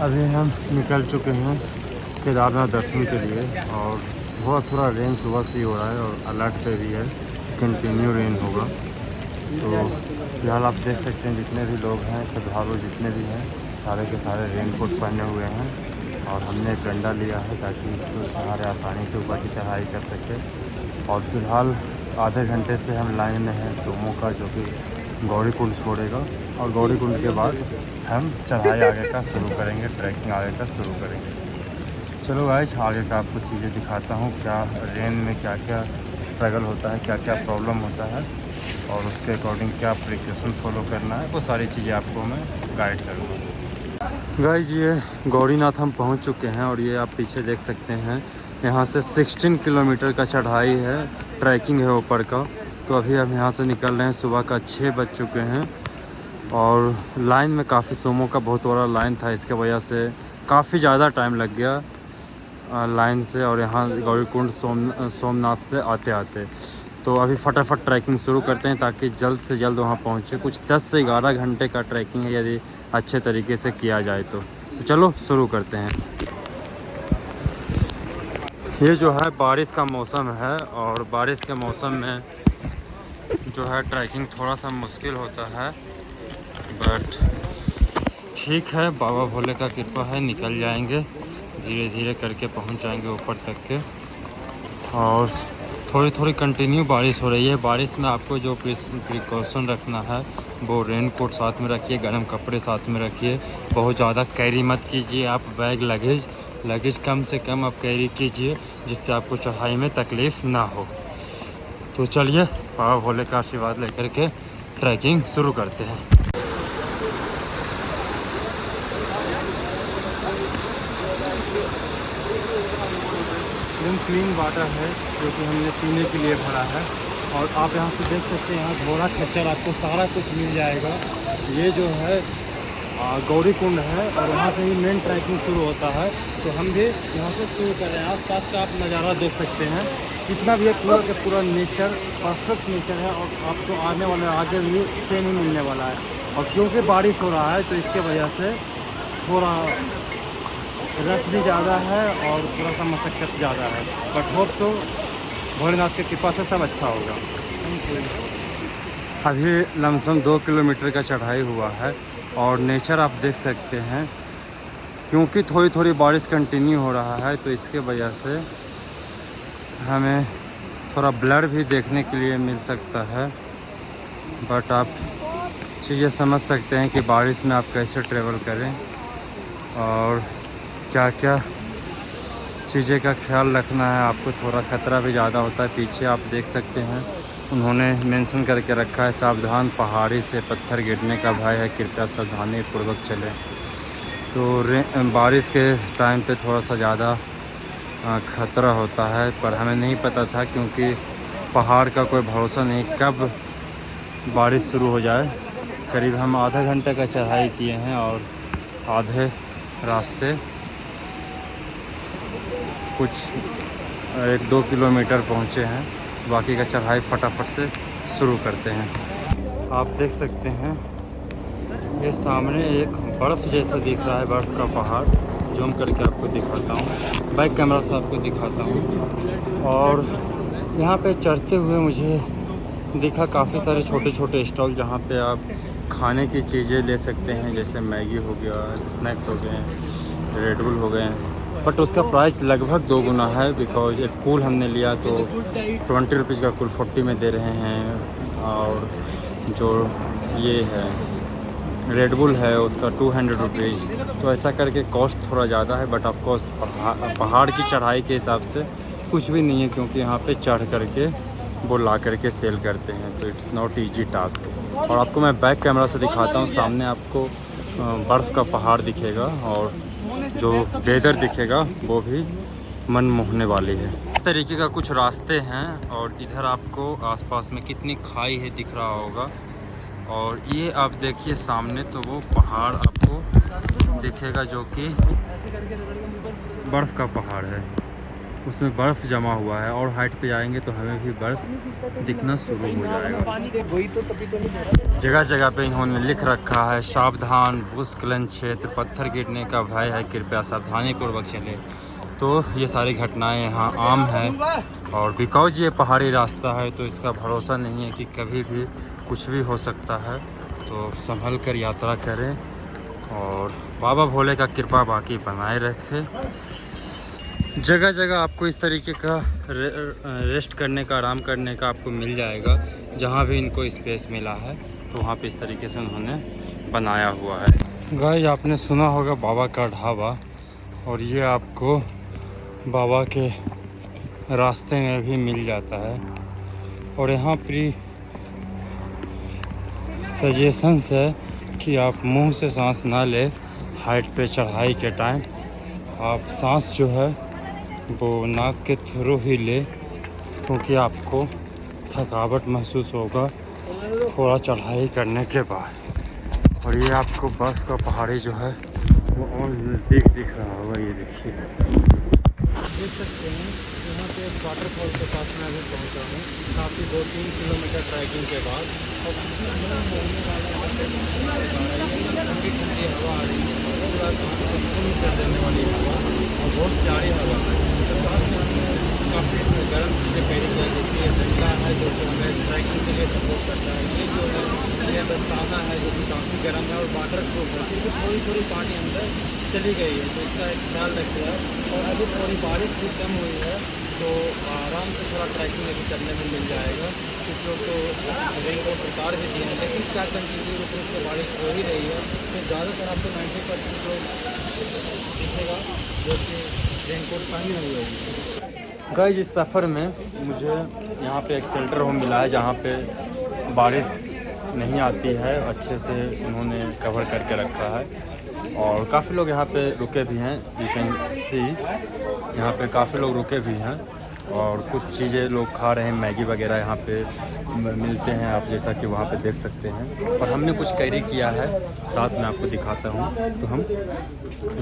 अभी हम निकल चुके हैं केदारनाथ दर्शन के लिए और थोड़ा रेन सुबह से ही हो रहा है और अलर्ट पे भी है, कंटिन्यू रेन होगा। तो फिलहाल आप देख सकते हैं जितने भी लोग हैं, श्रद्धालु जितने भी हैं, सारे के सारे रेन कोट पहने हुए हैं और हमने एक डंडा लिया है ताकि इसको सहारे आसानी से ऊपर की चढ़ाई कर सके। और फिलहाल आधे घंटे से हम लाइन में हैं सोमो का, जो कि गौरी कुंड छोड़ेगा और गौरी कुंड के बाद हम चढ़ाई आगे का शुरू करेंगे, ट्रैकिंग आगे का शुरू करेंगे। चलो गाइस, आगे का आपको चीज़ें दिखाता हूँ, क्या रेन में क्या क्या स्ट्रगल होता है, क्या क्या प्रॉब्लम होता है और उसके अकॉर्डिंग क्या प्रिकॉशन फॉलो करना है, वो सारी चीज़ें आपको मैं गाइड करूँगा। गाइस, ये गौरीनाथ हम पहुँच चुके हैं और ये आप पीछे देख सकते हैं, यहाँ से 16 किलोमीटर का चढ़ाई है, ट्रैकिंग है ऊपर का। तो अभी हम यहाँ से निकल रहे हैं, सुबह का 6 बज चुके हैं और लाइन में काफ़ी सोमो का बहुत बड़ा लाइन था, इसके वजह से काफ़ी ज़्यादा टाइम लग गया लाइन से और यहाँ गौरीकुंड सोमनाथ से आते आते। तो अभी फटाफट ट्रैकिंग शुरू करते हैं ताकि जल्द से जल्द वहाँ पहुँचे। कुछ 10 से 11 घंटे का ट्रैकिंग है यदि अच्छे तरीके से किया जाए तो चलो शुरू करते हैं। ये जो है बारिश का मौसम है और बारिश के मौसम में जो है ट्रैकिंग थोड़ा सा मुश्किल होता है, बट ठीक है, बाबा भोले का कृपा है, निकल जाएंगे, धीरे धीरे करके पहुंच जाएंगे ऊपर तक के। और थोड़ी थोड़ी कंटिन्यू बारिश हो रही है। बारिश में आपको जो प्रिकॉशन रखना है वो रेन कोट साथ में रखिए, गर्म कपड़े साथ में रखिए, बहुत ज़्यादा कैरी मत कीजिए आप बैग लगेज कम से कम आप कैरी कीजिए, जिससे आपको चढ़ाई में तकलीफ़ ना हो। तो चलिए बाबा भोले का आशीर्वाद लेकर के ट्रैकिंग शुरू करते हैं। एकदम क्लीन वाटर है जो कि हमने पीने के लिए भरा है। और आप यहाँ से देख सकते हैं, यहाँ घोड़ा खच्चर आपको सारा कुछ मिल जाएगा। ये जो है गौरी कुंड है और यहाँ से ही मेन ट्रैकिंग शुरू होता है। तो हम भी यहाँ से शुरू कर रहे हैं। आसपास का आप नज़ारा देख सकते हैं, कितना भी पूरा का पूरा नेचर परफेक्ट नेचर है और आपको आने वाले आगे भी सेम ही मिलने वाला है। और क्योंकि बारिश हो रहा है तो इसके वजह से थोड़ा रश भी ज़्यादा है और थोड़ा सा मशक्क़त ज़्यादा है, बट होप तो भोलेनाथ की कृपा से सब अच्छा होगा। अभी लमसम 2 किलोमीटर का चढ़ाई हुआ है और नेचर आप देख सकते हैं, क्योंकि थोड़ी थोड़ी बारिश कंटिन्यू हो रहा है तो इसके वजह से हमें थोड़ा ब्लर भी देखने के लिए मिल सकता है। बट आप चीज़ें समझ सकते हैं कि बारिश में आप कैसे ट्रेवल करें और क्या क्या चीज़ें का ख्याल रखना है। आपको थोड़ा ख़तरा भी ज़्यादा होता है। पीछे आप देख सकते हैं, उन्होंने मेंशन करके रखा है, सावधान पहाड़ी से पत्थर गिरने का भय है, कृपया सावधानी पूर्वक चलें। तो बारिश के टाइम पे थोड़ा सा ज़्यादा ख़तरा होता है, पर हमें नहीं पता था क्योंकि पहाड़ का कोई भरोसा नहीं कब बारिश शुरू हो जाए। करीब हम आधा घंटे का चढ़ाई किए हैं और आधे रास्ते कुछ 1-2 किलोमीटर पहुँचे हैं, बाकी का चढ़ाई फटाफट से शुरू करते हैं। आप देख सकते हैं ये सामने एक बर्फ़ जैसा दिख रहा है, बर्फ़ का पहाड़। जूम करके आपको दिखाता हूँ, बैक कैमरा से आपको दिखाता हूँ। और यहाँ पे चढ़ते हुए मुझे दिखा काफ़ी सारे छोटे छोटे स्टॉल जहाँ पे आप खाने की चीज़ें ले सकते हैं, जैसे मैगी हो गया, स्नैक्स हो गए, रेड बुल हो गए। बट उसका प्राइस लगभग 2 गुना है, बिकॉज एक कूल हमने लिया तो 20 रुपीज़ का कूल 40 में दे रहे हैं और जो ये है रेड बुल है उसका 200 रुपीज़। तो ऐसा करके कॉस्ट थोड़ा ज़्यादा है, बट ऑफकोर्स पहाड़ की चढ़ाई के हिसाब से कुछ भी नहीं है, क्योंकि यहाँ पे चढ़ करके वो ला करके सेल करते हैं, तो इट्स नॉट ईजी टास्क। और आपको मैं बैक कैमरा से दिखाता हूँ, सामने आपको बर्फ़ का पहाड़ दिखेगा और जो वेदर दिखेगा वो भी मन मोहने वाली है। इस तरीके का कुछ रास्ते हैं और इधर आपको आसपास में कितनी खाई है दिख रहा होगा। और ये आप देखिए सामने, तो वो पहाड़ आपको दिखेगा जो कि बर्फ़ का पहाड़ है। उसमें बर्फ़ जमा हुआ है और हाइट पे जाएंगे तो हमें भी बर्फ़ दिखना शुरू हो जाएगा। जगह जगह पे इन्होंने लिख रखा है सावधान, भूस्खलन क्षेत्र, पत्थर गिरने का भय है, कृपया सावधानी पूर्वक चले। तो ये सारी घटनाएं यहाँ आम है और बिकॉज ये पहाड़ी रास्ता है तो इसका भरोसा नहीं है कि कभी भी कुछ भी हो सकता है। तो संभल कर यात्रा करें और बाबा भोले का कृपा बाकी बनाए रखे। जगह जगह आपको इस तरीके का रेस्ट करने का, आराम करने का आपको मिल जाएगा। जहाँ भी इनको स्पेस मिला है तो वहाँ पे इस तरीके से उन्होंने बनाया हुआ है। गाइस, आपने सुना होगा बाबा का ढाबा, और ये आपको बाबा के रास्ते में भी मिल जाता है। और यहाँ पर सजेशंस है कि आप मुंह से सांस ना ले हाइट पे चढ़ाई के टाइम। आप सांस जो है वो नाक के थ्रू ही ले, क्योंकि आपको थकावट महसूस होगा थोड़ा चढ़ाई करने के बाद। और ये आपको बर्फ़ का पहाड़ी जो है वो और नज़दीक दिख रहा होगा। ये देखिए, देख सकते हैं यहाँ पे एक वाटरफॉल के पास मैं अभी पहुँचा हूँ, काफ़ी 2-3 किलोमीटर ट्रैकिंग के बाद। और ठंडी ठंडी हवा आ रही है, पूरा सुन कर देने वाली हवा और बहुत प्यारी हवा है। तो साथ में हमने काफ़ी गर्म चीज़ें कैरी किया, जैसे ये ठंडा है जो कि हमें ट्रैकिंग के लिए सपोर्ट करता है। ये जो है ये दस्ताना है जो कि काफ़ी गर्म है और वाटर प्रूफ है, क्योंकि थोड़ी थोड़ी पानी अंदर चली गई है, तो इसका एक ख्याल रखिए। और अभी थोड़ी बारिश भी कम हुई है तो आराम से थोड़ा ट्रैकिंग अभी करने में मिल जाएगा। कुछ लोग तो रेन कोट उतार भी दिए हैं, लेकिन क्या कंटिन्यू रूप से बारिश हो ही रही है तो ज़्यादातर आपको 90% लोग दिखेगा जो कि रेन कोट पहने हुए हैं। गाइस, इस सफ़र में मुझे यहाँ पे एक शेल्टर होम मिला है जहाँ पे बारिश नहीं आती है, अच्छे से उन्होंने कवर करके रखा है। और काफ़ी लोग यहाँ पे रुके भी हैं, यू कैन सी यहाँ पे काफ़ी लोग रुके भी हैं और कुछ चीज़ें लोग खा रहे हैं। मैगी वगैरह यहाँ पे मिलते हैं, आप जैसा कि वहाँ पे देख सकते हैं। और हमने कुछ कैरी किया है, साथ में आपको दिखाता हूँ। तो हम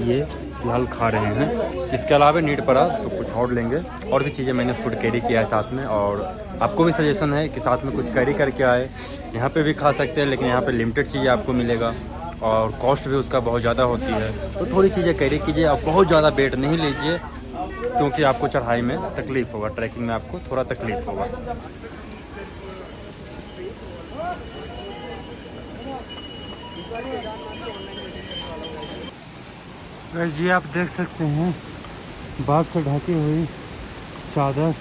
ये फिलहाल खा रहे हैं, इसके अलावा नीड पड़ा तो कुछ और लेंगे। और भी चीज़ें मैंने फूड कैरी किया है साथ में, और आपको भी सजेशन है कि साथ में कुछ कैरी करके आए। यहाँ पे भी खा सकते हैं, लेकिन यहाँ पे लिमिटेड चीज़ें आपको मिलेगा और कॉस्ट भी उसका बहुत ज़्यादा होती है। तो थोड़ी चीज़ें कैरी कीजिए, आप बहुत ज़्यादा वेट नहीं लीजिए, क्योंकि आपको चढ़ाई में तकलीफ़ होगा, ट्रैकिंग में आपको थोड़ा तकलीफ़ होगा। जी, आप देख सकते हैं बर्फ़ से ढकी हुई चादर,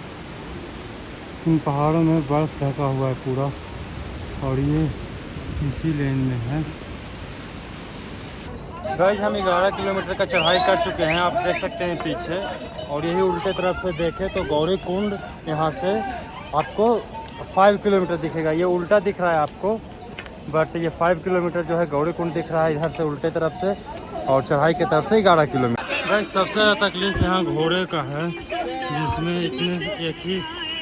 इन पहाड़ों में बर्फ़ ढका हुआ है पूरा, और ये इसी लेन में है। गाइस, हम 11 किलोमीटर का चढ़ाई कर चुके हैं, आप देख सकते हैं पीछे। और यही उल्टे तरफ से देखें तो गौरी कुंड यहाँ से आपको 5 किलोमीटर दिखेगा। ये उल्टा दिख रहा है आपको, बट ये 5 किलोमीटर जो है गौरी कुंड दिख रहा है इधर से उल्टे तरफ से, और चढ़ाई की तरफ से 11 किलोमीटर। गाइस, सबसे ज़्यादा तकलीफ़ यहाँ घोड़े का है, जिसमें इतने एक ही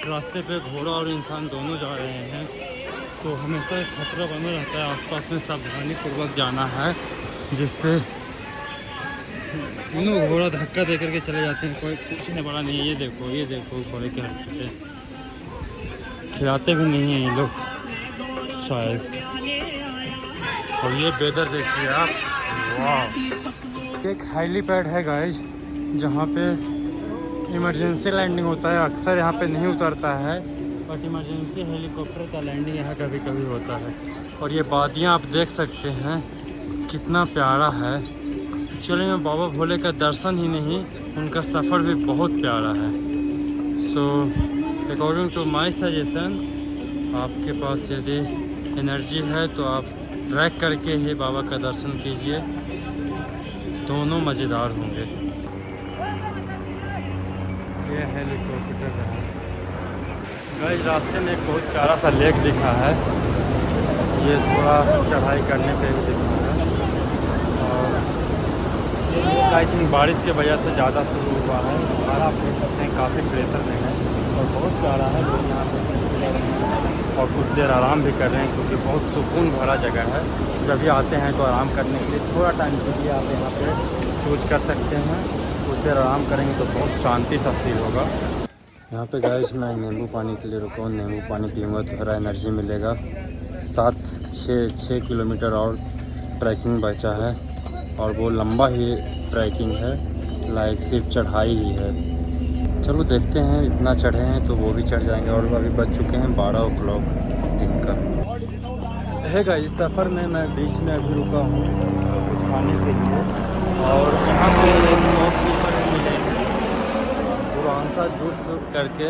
रास्ते पे घोड़ा और इंसान दोनों जा रहे हैं, तो हमेशा खतरा बना रहता है। आसपास में सावधानी पूर्वक जाना है, जिससे दोनों घोड़ा धक्का दे करके चले जाते हैं। कोई पूछने वाला नहीं है। ये देखो घोड़े की हरकतें, खिलाते भी नहीं हैं ये लोग शायद। और ये वेदर देखिए आप, वाह। एक हेलीपैड है गाइस, जहाँ पे इमरजेंसी लैंडिंग होता है। अक्सर यहाँ पे नहीं उतरता है, बट इमरजेंसी हेलीकॉप्टर का लैंडिंग यहाँ कभी कभी होता है। और ये वादियाँ आप देख सकते हैं कितना प्यारा है। चलिए, मैं बाबा भोले का दर्शन ही नहीं, उनका सफ़र भी बहुत प्यारा है। So according to my suggestion, आपके पास यदि एनर्जी है तो आप ट्रैक करके ही बाबा का दर्शन कीजिए, दोनों मज़ेदार होंगे। ये हेलीकॉप्टर है गाइस। रास्ते में एक बहुत प्यारा सा लेक दिखा है, ये थोड़ा चढ़ाई करने पे भी दिखा है। और आई थिंक बारिश के वजह से ज़्यादा शुरू हुआ है, और आप देख सकते हैं काफ़ी प्रेशर में है और बहुत प्यारा है। लोग यहाँ पे ले रहे हैं और कुछ देर आराम भी कर रहे हैं, क्योंकि बहुत सुकून भरा जगह है। जब भी आते हैं तो आराम करने के लिए थोड़ा टाइम के लिए आप यहाँ पे चूज कर सकते हैं। कुछ देर आराम करेंगे तो बहुत शांति सा फील होगा। यहाँ पे गाइस मैं नींबू पानी के लिए रुका हूँ। नींबू पानी पीऊँगा तो थोड़ा एनर्जी मिलेगा। 6 किलोमीटर और ट्रैकिंग बचा है और वो लंबा ही ट्रैकिंग है, लाइक सिर्फ चढ़ाई ही है। चलो देखते हैं, इतना चढ़े हैं तो वो भी चढ़ जाएंगे। और अभी बज चुके हैं 12 दिन का है गाइस। सफ़र में मैं बीच में अभी रुका हूँ कुछ खाने के लिए और यहाँ पे एक शॉपकीपर मिलेंगे बुरानसा जूस करके।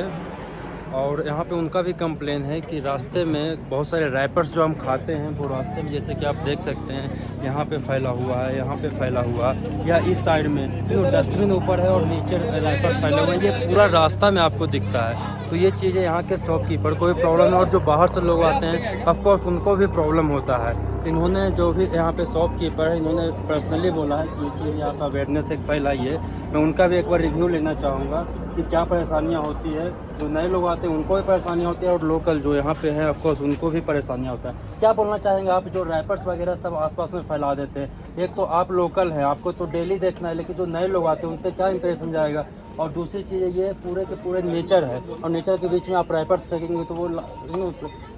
और यहाँ पे उनका भी कंप्लेन है कि रास्ते में बहुत सारे रैपर्स जो हम खाते हैं वो रास्ते में, जैसे कि आप देख सकते हैं यहाँ पे फैला हुआ है, यहाँ पे फैला हुआ, या इस साइड में तो डस्टबिन ऊपर है और नीचे रैपर्स फैले हुए हैं। ये पूरा रास्ता में आपको दिखता है। तो ये चीज़ें यहाँ के शॉपकीपर को भी प्रॉब्लम है और जो बाहर से लोग आते हैं ऑफकोर्स उनको भी प्रॉब्लम होता है। इन्होंने जो भी यहाँ पे शॉपकीपर है इन्होंने पर्सनली बोला है कि ये चीज़ आप अवेयरनेस एक फैलाई है। मैं उनका भी एक बार रिव्यू लेना चाहूँगा कि क्या परेशानियाँ होती है। जो नए लोग आते हैं उनको भी परेशानी होती है और लोकल जो यहाँ पे हैं ऑफकोर्स उनको भी परेशानियाँ होता है। क्या बोलना चाहेंगे आप, जो रैपर्स वगैरह सब आसपास में फैला देते हैं? एक तो आप लोकल हैं, आपको तो डेली देखना है, लेकिन जो नए लोग आते हैं उन पर क्या इंप्रेशन जाएगा? और दूसरी चीज़ ये पूरे के पूरे नेचर है और नेचर के बीच में आप रैपर्स फेंकेंगे तो वो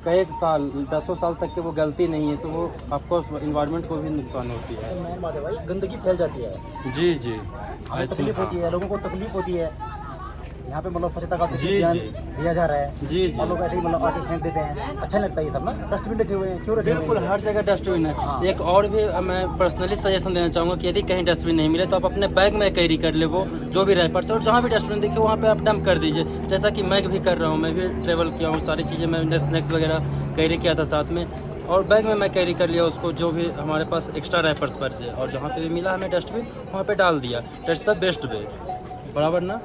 कई साल 10 साल तक की वो गलती नहीं है, तो वो ऑफकोर्स इन्वायरमेंट को भी नुकसान होती है। मेन बात है भाई, गंदगी फैल जाती है। जी जी, हमें तकलीफ होती है, लोगों को तकलीफ होती है। यहाँ पे मतलब स्वच्छता का जी ध्यान जी दिया जा रहा है। जी जी, और लोग ऐसे ही मतलब आके फेंक देते हैं। अच्छा नहीं लगता ये सब ना। डस्टबिन रखे हुए हैं, क्यों रखे हुए बिल्कुल हैं? हर जगह डस्टबिन है। हाँ। एक और भी मैं पर्सनली सजेशन देना चाहूँगा कि यदि कहीं डस्टबिन नहीं मिले तो आप अपने बैग में कैरी कर ले वो जो भी रैपर्स है, और जहाँ भी डस्टबिन देखिए वहाँ पे आप डंप कर दीजिए। जैसा कि मैं भी कर रहा हूँ, मैं भी ट्रेवल किया हूँ, सारी चीज़ें मैं स्नैक्स वगैरह कैरी किया था साथ में और बैग में मैं कैरी कर लिया उसको, जो भी हमारे पास एक्स्ट्रा रैपर्स बचे और जहाँ पे भी मिला हमें डस्टबिन वहाँ पे डाल दिया। दैट्स द बेस्ट वे, बराबर ना?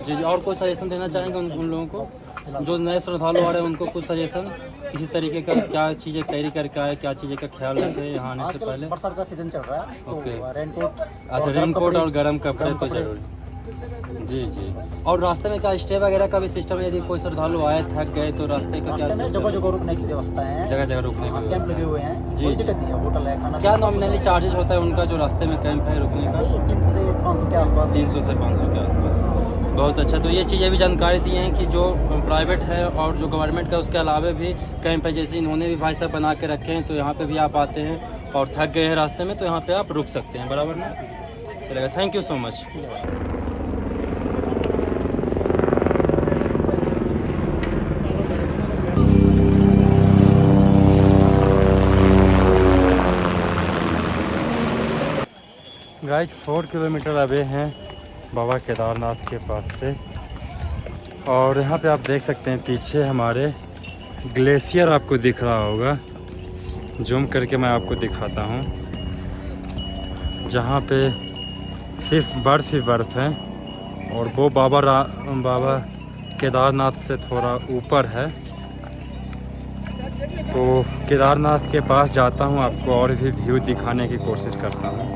जी जी। और कोई सजेशन देना चाहेंगे उन लोगों को जो नए श्रद्धालु आ रहे हैं, उनको कुछ सजेशन किसी तरीके का, क्या चीज़ें कैरी करके आए, क्या चीज़ें का ख्याल रखें यहाँ आने से आजकल पहले? बरसात का सीजन चल रहा है तो ओके। रेनकोट, अच्छा, रेनकोट और गर्म कपड़े तो जरूर। जी जी। और रास्ते में क्या स्टे वगैरह का भी सिस्टम है? यदि कोई श्रद्धालु आए थक गए तो रास्ते का क्या रास्ते में सिस्टम जगह है? जगह रुकने की व्यवस्था है। जगह जगह रुकने की कैंप व्यवस्था लगे हुए हैं। जी, कोई जी। दिक्कत नहीं है, होटल है, खाना क्या नॉमिनली चार्जेस होता है उनका जो रास्ते में कैंप है रुकने का? 300 से 500 के आसपास। 300 से 500 के आसपास। बहुत अच्छा। तो ये चीज़ें भी जानकारी दी हैं कि जो प्राइवेट है और जो गवर्नमेंट का उसके अलावा भी कैंप है, जैसे इन्होंने भी भाई साहब बना के रखे हैं, तो यहाँ पे भी आप आते हैं और थक गए हैं रास्ते में तो यहाँ पे आप रुक सकते हैं, बराबर ना? चलेगा, thank you so much. Guys 4 kilometre अबे हैं बाबा केदारनाथ के पास से और यहाँ पे आप देख सकते हैं पीछे हमारे ग्लेशियर आपको दिख रहा होगा। जूम करके मैं आपको दिखाता हूँ, जहाँ पे सिर्फ बर्फ़ ही बर्फ़ है और वो बाबा केदारनाथ से थोड़ा ऊपर है। तो केदारनाथ के पास जाता हूँ, आपको और भी व्यू दिखाने की कोशिश करता हूँ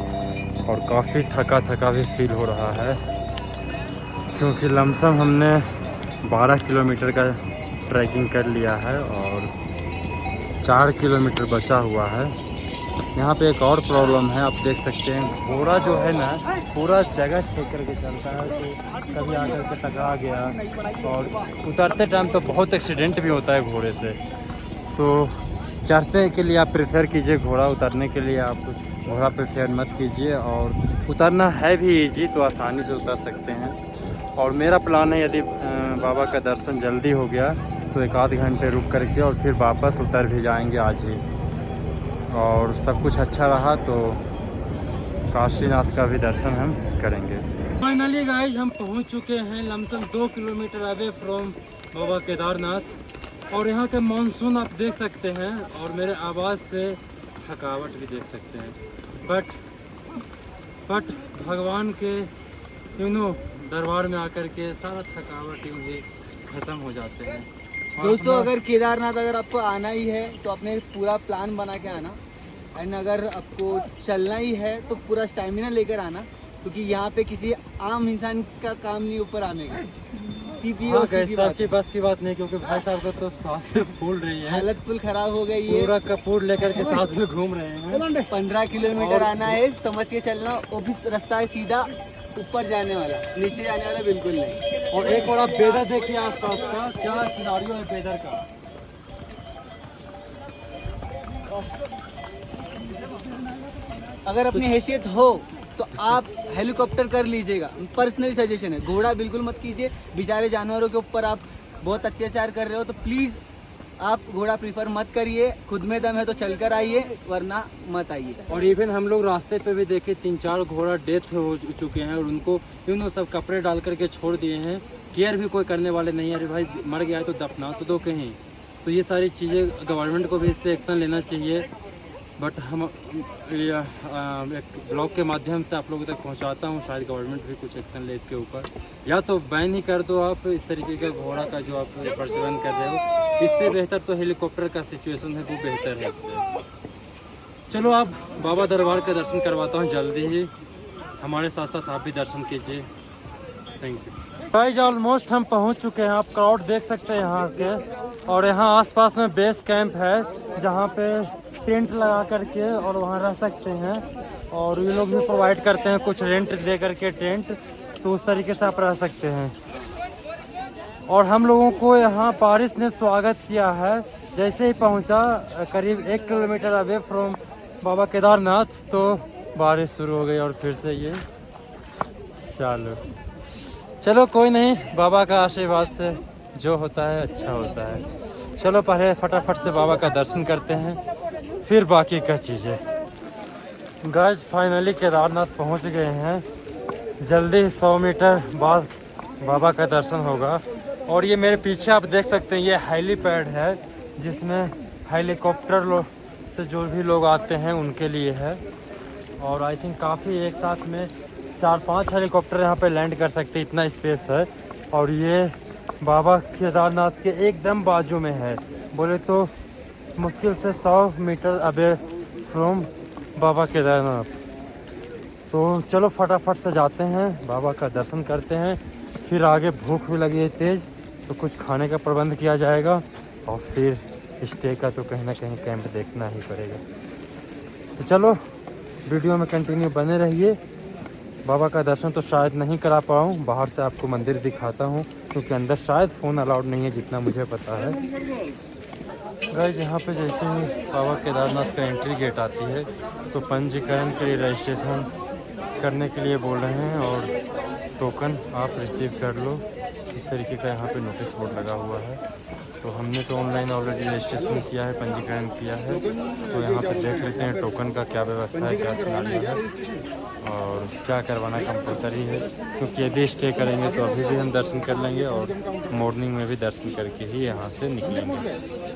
और काफ़ी थका भी फील हो रहा है क्योंकि लमसम हमने 12 किलोमीटर का ट्रैकिंग कर लिया है और 4 किलोमीटर बचा हुआ है। यहाँ पे एक और प्रॉब्लम है, आप देख सकते हैं घोड़ा जो है ना पूरा जगह छेक करके चलता है, तो कभी आकर के टकरा गया और उतरते टाइम तो बहुत एक्सीडेंट भी होता है घोड़े से। तो चढ़ने के लिए आप प्रेफर कीजिए घोड़ा, उतरने के लिए आप घोड़ा प्रेफर मत कीजिए। और उतरना है भी ईजी, तो आसानी से उतर सकते हैं। और मेरा प्लान है यदि बाबा का दर्शन जल्दी हो गया तो 1 आध घंटे रुक करके और फिर वापस उतर भी जाएंगे आज ही। और सब कुछ अच्छा रहा तो काशीनाथ का भी दर्शन हम करेंगे। फाइनली गाइस हम पहुंच चुके हैं लमसम 2 किलोमीटर अवे फ्रॉम बाबा केदारनाथ और यहाँ के मानसून आप देख सकते हैं और मेरे आवाज़ से थकावट भी देख सकते हैं। बट भगवान के दरबार में आकर के सारा थकावट यूँ ही ख़त्म हो जाते हैं। दोस्तों अगर केदारनाथ अगर आपको आना ही है तो अपने पूरा प्लान बना के आना, एंड अगर आपको चलना ही है तो पूरा स्टैमिना लेकर आना, क्योंकि यहाँ पे किसी आम इंसान का काम नहीं ऊपर आने का। सीधी और सीधी बात की बस की बात नहीं, क्योंकि भाई साहब को तो सांसें फूल रही है, हालत फुल खराब हो गई है। पूरा कपूर लेकर के साथ में घूम रहे हैं। 15 किलोमीटर आना है, समझ के चलना। वो भी रास्ता है सीधा, ऊपर जाने वाला, नीचे जाने वाला बिल्कुल नहीं। और एक और आप वेदर देखिए आसपास का, क्या सिनारियो है वेदर का। अगर अपनी हैसियत हो तो आप हेलीकॉप्टर कर लीजिएगा, पर्सनली सजेशन है। घोड़ा बिल्कुल मत कीजिए, बेचारे जानवरों के ऊपर आप बहुत अत्याचार कर रहे हो, तो प्लीज़ आप घोड़ा प्रीफर मत करिए। खुद में दम है तो चल कर आइए, वरना मत आइए। और इवन हम लोग रास्ते पे भी देखे 3-4 घोड़ा डेथ हो चुके हैं और उनको सब कपड़े डाल करके छोड़ दिए हैं। केयर भी कोई करने वाले नहीं है। अरे भाई मर गया है तो दफना तो दो कहीं। तो ये सारी चीज़ें गवर्नमेंट को भी इस पर एक्शन लेना चाहिए। बट हम एक ब्लॉग के माध्यम से आप लोगों तक पहुंचाता हूं, शायद गवर्नमेंट भी कुछ एक्शन ले इसके ऊपर, या तो बैन ही कर दो आप इस तरीके का घोड़ा का जो आप प्रचलन कर रहे हो। इससे बेहतर तो हेलीकॉप्टर का सिचुएशन है, वो बेहतर है इससे। चलो आप बाबा दरबार का दर्शन करवाता हूँ जल्दी ही, हमारे साथ साथ आप भी दर्शन कीजिए। Thank you guys. ऑलमोस्ट हम पहुँच चुके हैं, आप क्राउड देख सकते हैं यहाँ के। और यहाँ आसपास में बेस कैंप है जहाँ पे टेंट लगा करके और वहाँ रह सकते हैं। और ये लोग भी प्रोवाइड करते हैं कुछ रेंट दे करके टेंट, तो उस तरीके से आप रह सकते हैं। और हम लोगों को यहाँ बारिश ने स्वागत किया है। जैसे ही पहुँचा करीब 1 किलोमीटर अवे फ्रॉम बाबा केदारनाथ, तो बारिश शुरू हो गई और फिर से ये चलो कोई नहीं, बाबा का आशीर्वाद से जो होता है अच्छा होता है। चलो पहले फटाफट से बाबा का दर्शन करते हैं, फिर बाकी का चीज़ें। गाइस फाइनली केदारनाथ पहुंच गए हैं। जल्दी 100 मीटर बाद बाबा का दर्शन होगा। और ये मेरे पीछे आप देख सकते हैं, ये हेलीपैड है जिसमें हेलीकॉप्टर से जो भी लोग आते हैं उनके लिए है। और आई थिंक काफ़ी एक साथ में 4-5 हेलीकॉप्टर यहाँ पे लैंड कर सकते, इतना स्पेस है। और ये बाबा केदारनाथ के एकदम बाजू में है, बोले तो मुश्किल से 100 मीटर अबे फ्रॉम बाबा केदारनाथ। तो चलो फटाफट से जाते हैं, बाबा का दर्शन करते हैं। फिर आगे भूख भी लगी है तेज़, तो कुछ खाने का प्रबंध किया जाएगा। और फिर स्टे का तो कहीं ना कहीं कैंप देखना ही पड़ेगा। तो चलो वीडियो में कंटिन्यू बने रहिए। बाबा का दर्शन तो शायद नहीं करा पाऊँ, बाहर से आपको मंदिर दिखाता हूँ, क्योंकि अंदर शायद फ़ोन अलाउड नहीं है जितना मुझे पता है। गाइस यहाँ पे जैसे ही बाबा केदारनाथ का एंट्री गेट आती है, तो पंजीकरण के लिए रजिस्ट्रेशन करने के लिए बोल रहे हैं और टोकन आप रिसीव कर लो। इस तरीके का यहाँ पे नोटिस बोर्ड लगा हुआ है। तो हमने तो ऑनलाइन ऑलरेडी रजिस्ट्रेशन किया है, पंजीकरण किया है। तो यहाँ पे देख लेते हैं टोकन का क्या व्यवस्था है, क्या सिनारियो है और क्या करवाना कंपलसरी है। क्योंकि यदि स्टे करेंगे तो अभी भी हम दर्शन कर लेंगे और मॉर्निंग में भी दर्शन करके ही यहाँ से निकलेंगे।